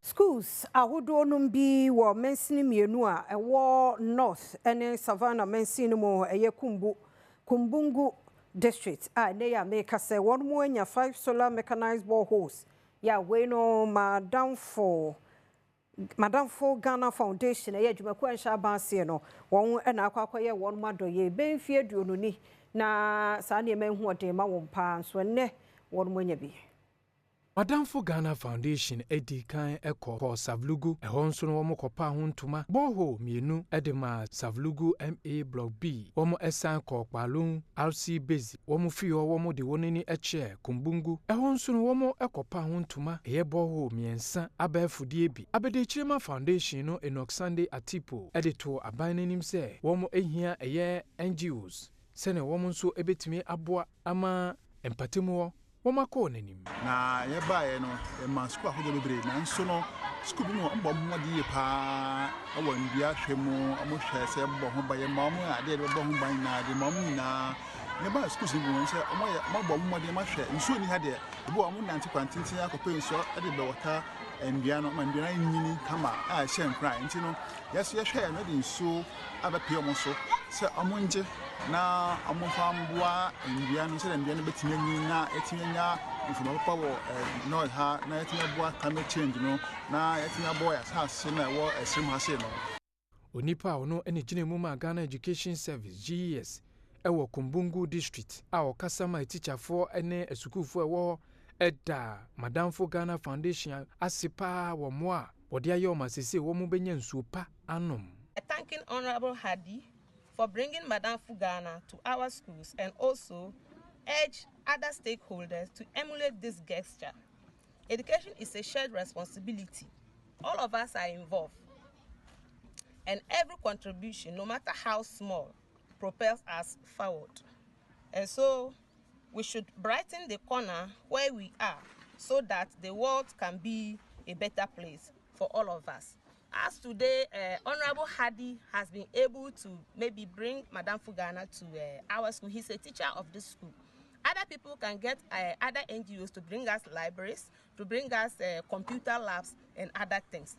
Schools ahodo no bi wo mensini mienu a ewo north ene savannah mensini mo eye kumbungu district a ne ya make say one mo anya 5 solar mechanized boreholes ya we no Madamfo Ghana Foundation eye adwumaku ansha banse no won na akwakoye won madoye benfie aduonu ni na sa ne manhu ode ma won pa so ne won mo anya bi. Madamfo Ghana Foundation edi kan eko Savlugu ehonso no womo kopa ho ntuma borehole mienu edema Savlugu MA Block B womo esan ko Kpalun RC Base womo fi ho womo de wonani eche Kumbungu ehonso no womo ekopa ho ntuma eye borehole miensa abafudie bi Abede Chirema Foundation no Enoch Sunday Atipo edito aban nanim se womo ehia eye NGOs sene womo nso ebetimi aboa ama empatemu Womako nanim na yeba no ma school ahodo bebre na nso no school bi no mbo ho de pa awo ndua hwemu amohwe se mbo ho ba ye ma mo ade de bo ho ban na de ma mo na yeba school sin bi se mbo mo de ma hwe nso ni ha de bo mo nanti kwantintin akope nso ade be wota ndua no ma ndua nyini kama a hye nkran nti no yeso ye hwe no de nso abapie mo so se amonje na amofambua ndua no se ndua no betime nyi na etinya mfumo power no ha na etinya bua climate change no na etinya boy asase na wo esim ha se no onipa ono ene gine mu ma Ghana Education Service GES ewo Kumbungu district a okasama teacherfo ene esukufo ewo eda Madamfo Ghana Foundation asipa wo mo a wode aye o masese wo mu benya nsuo pa anom. Thanking Honorable Hadi for bringing Madamfo Ghana to our schools and also urge other stakeholders to emulate this gesture. Education is a shared responsibility. All of us are involved. And every contribution, no matter how small, propels us forward. And so we should brighten the corner where we are so that the world can be a better place for all of us. As today, Honorable Hadi has been able to maybe bring Madamfo Ghana to our school. He's a teacher of this school. Other people can get other NGOs to bring us libraries, to bring us computer labs and other things.